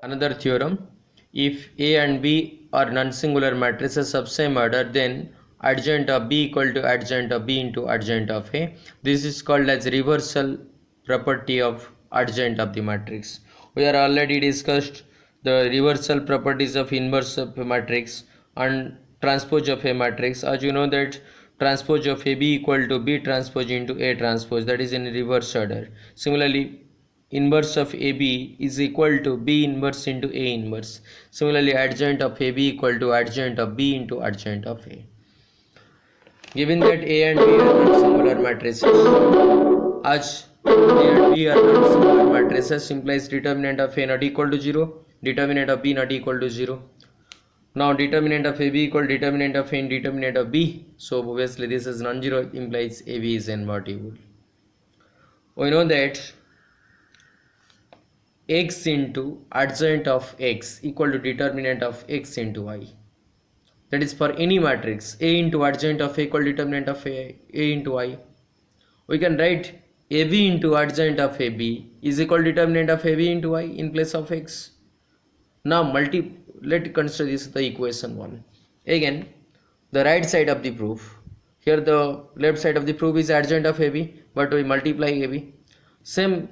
Another theorem, if A and B are non-singular matrices of same order, then adjoint of B equal to adjoint of B into adjoint of A. This is called as reversal property of adjoint of the matrix. We are already discussed the reversal properties of inverse of a matrix and transpose of a matrix. As you know that transpose of A B equal to B transpose into A transpose, that is in reverse order. Similarly, inverse of AB is equal to B inverse into A inverse. Similarly, adjoint of AB equal to adjoint of B into adjoint of A. Given that A and B are not singular matrices, as A and B are not singular matrices implies determinant of A not equal to 0, determinant of B not equal to 0. Now determinant of AB equal to determinant of A in determinant of B. So obviously this is non-zero, implies AB is invertible. We know that x into adjoint of x equal to determinant of x into y. That is for any matrix A into adjoint of A equal to determinant of A into y. We can write AB into adjoint of AB is equal to determinant of AB into y in place of x. Now let consider this the equation 1. Again, the right side of the proof. Here the left side of the proof is adjoint of AB, but we multiply AB. Same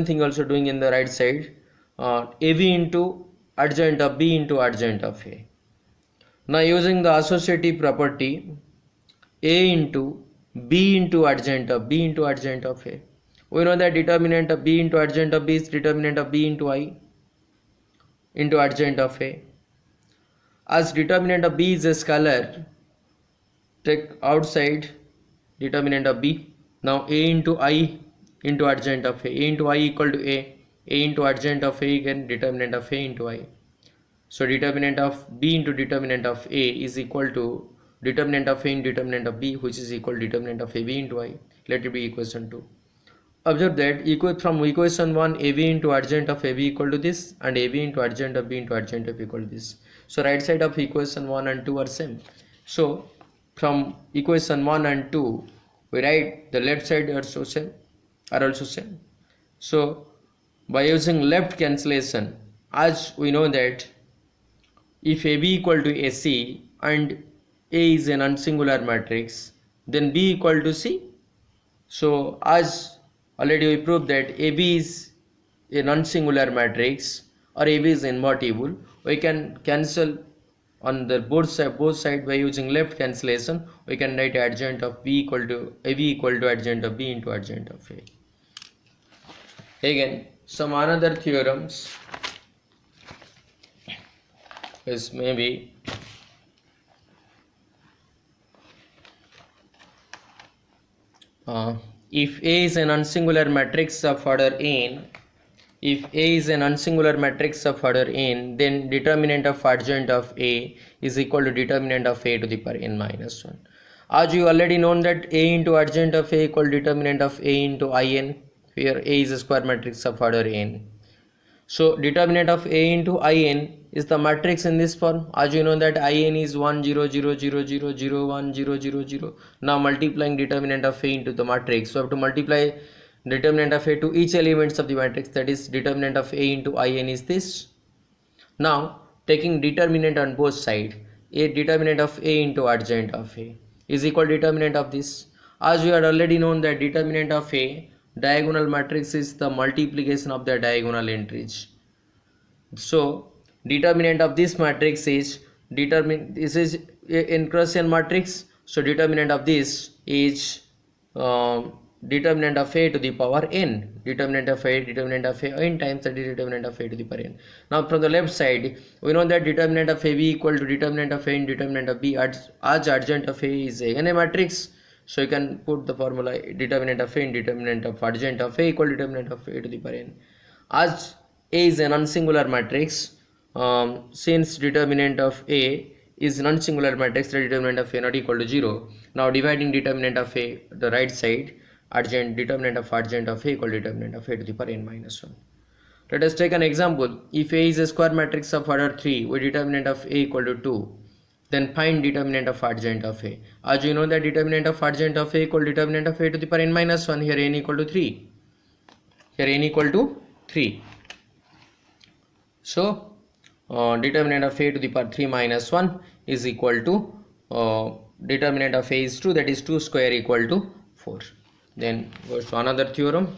thing also doing in the right side. AB into adjoint of B into adjoint of A. Now using the associative property, A into B into adjoint of B into adjoint of A. We know that determinant of B into adjoint of B is determinant of B into I into adjoint of A. As determinant of B is a scalar, take outside determinant of B. Now A into I into adjoint of A. A into I equal to A into adjoint of A, again determinant of A into I. So determinant of B into determinant of A is equal to determinant of A in determinant of B, which is equal to determinant of AB into I. Let it be equation 2. Observe that from equation 1, AB into adjoint of AB equal to this, and AB into adjoint of B into adjoint of equal to this. So right side of equation 1 and 2 are same. So from equation 1 and 2, we write the left side are also same. So by using left cancellation, as we know that if AB equal to AC and A is an unsingular matrix, then B equal to C. So as already we proved that AB is a non-singular matrix or AB is invertible, we can cancel on the both side by using left cancellation. We can write adjoint of B equal to AB equal to adjoint of B into adjoint of A. Again, some another theorems is maybe if A is an unsingular matrix of order n, if A is an unsingular matrix of order n, then determinant of adjoint of A is equal to determinant of A to the power n minus 1. As you already known that A into adjoint of A equal to determinant of A into In, where A is a square matrix of order n. So determinant of A into In is the matrix in this form. As you know that In is 1 0 0 0 0 0 1 0 0 0. Now multiplying determinant of A into the matrix, so I have to multiply determinant of A to each elements of the matrix, that is determinant of A into In is this. Now taking determinant on both sides, a determinant of A into adjoint of A is equal to determinant of this. As we had already known that determinant of A diagonal matrix is the multiplication of the diagonal entries. So determinant of this matrix is this is n cross n matrix, so determinant of this is determinant of A to the power n, determinant of A n times the determinant of A to the power n. Now from the left side, we know that determinant of AB equal to determinant of A in determinant of B as adjoint of A is a matrix. So you can put the formula determinant of A in determinant of adjoint of A equal to determinant of A to the power n. As A is a non-singular matrix, since determinant of A is non-singular matrix, the determinant of A not equal to 0. Now dividing determinant of A the right side, determinant of adjoint of A equal to determinant of A to the power n minus 1. Let us take an example. If A is a square matrix of order 3 with determinant of A equal to 2, then find determinant of adjoint of A. As you know that determinant of adjoint of A equal to determinant of A to the power n minus 1, here n equal to 3. Here n equal to 3. So determinant of a to the power 3 minus 1 is equal to determinant of a is 2, that is 2 square equal to 4. Then goes to another theorem,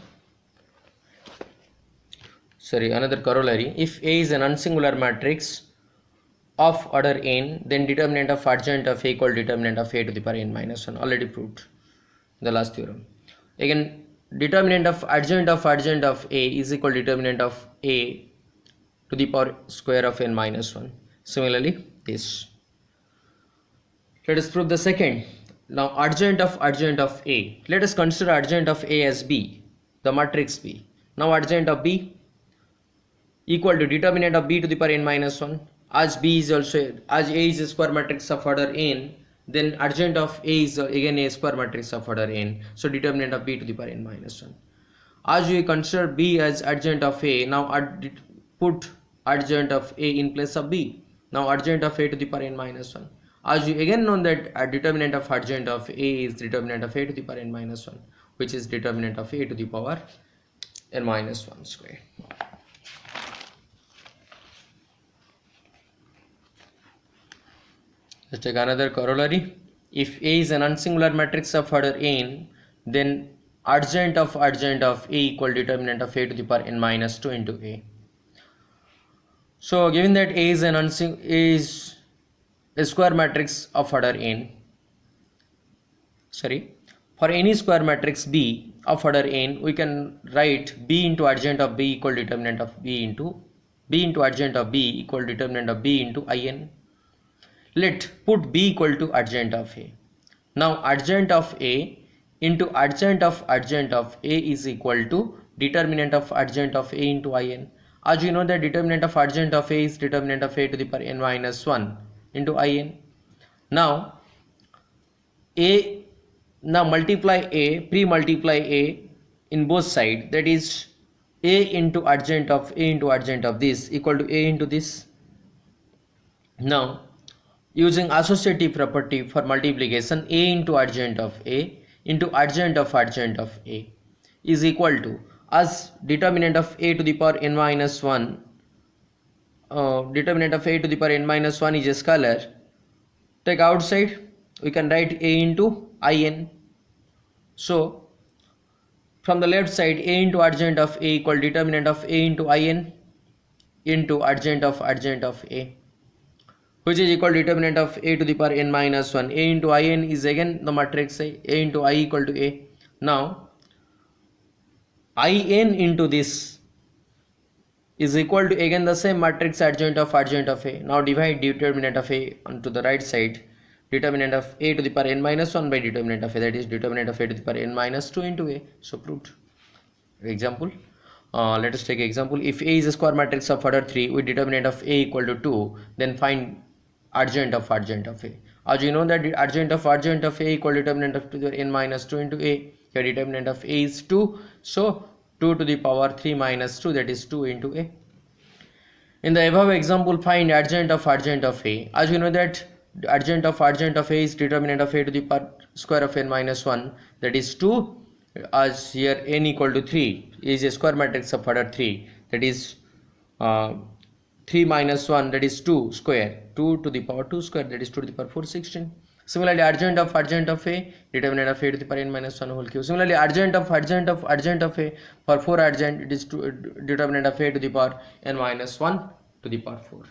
another corollary. If A is an unsingular matrix of order n, then determinant of adjoint of A equal determinant of A to the power n minus 1, already proved the last theorem. Again, determinant of adjoint of A is equal determinant of A to the power square of n minus 1. Similarly, this. Let us prove the second. Now, adjoint of A. Let us consider adjoint of A as B, the matrix B. Now, adjoint of B equal to determinant of B to the power n minus 1. As B is also, as A is a square matrix of order n, then adjoint of A is again a square matrix of order n. So, determinant of B to the power n minus 1. As we consider B as adjoint of A, now put adjoint of A in place of B. Now adjoint of A to the power n minus 1. As you again know that determinant of adjoint of A is determinant of A to the power n minus 1, which is determinant of A to the power n minus 1 square. Let's take another corollary. If A is an unsingular matrix of order n, then adjoint of A equal determinant of A to the power n minus 2 into A. So given that A is a square matrix of order n, for any square matrix B of order n, we can write B into adjoint of B equal determinant of B into adjoint of B equal determinant of B into In. Let put B equal to adjoint of A. Now adjoint of A into adjoint of A is equal to determinant of adjoint of A into In. As you know that determinant of adjoint of A is determinant of A to the power n minus 1 into In. Now multiply A, pre-multiply A in both sides, that is A into adjoint of this equal to A into this. Now using associative property for multiplication, A into adjoint of A into adjoint of A is equal to, as determinant of A to the power n minus 1, determinant of A to the power n minus 1 is a scalar. Take outside, we can write A into In. So from the left side, A into adjoint of A equal determinant of A into In into adjoint of A, which is equal determinant of A to the power n minus 1. A into In is again the matrix A into I equal to A. Now In into this is equal to again the same matrix adjoint of A. Now divide determinant of A onto the right side, determinant of A to the power n minus 1 by determinant of A, that is determinant of A to the power n minus 2 into A. So proved. Example, let us take example. If A is a square matrix of order 3 with determinant of A equal to 2, then find adjoint of A. As you know that the adjoint of A equal determinant of to the n minus 2 into A. Here determinant of A is 2, so 2 to the power 3 minus 2, that is 2 into A. In the above example, find adjoint of A. As you know that adjoint of A is determinant of A to the power square of n minus 1, that is 2, as here n equal to 3 is a square matrix of order 3, that is 3 minus 1, that is 2 square, 2 to the power 2 square, that is 2 to the power 416. Similarly, adjoint of A, determinant of A to the power n minus 1 whole cube. Similarly, adjoint of A, for 4 adjoint, it is determinant of A to the power n minus 1 to the power 4.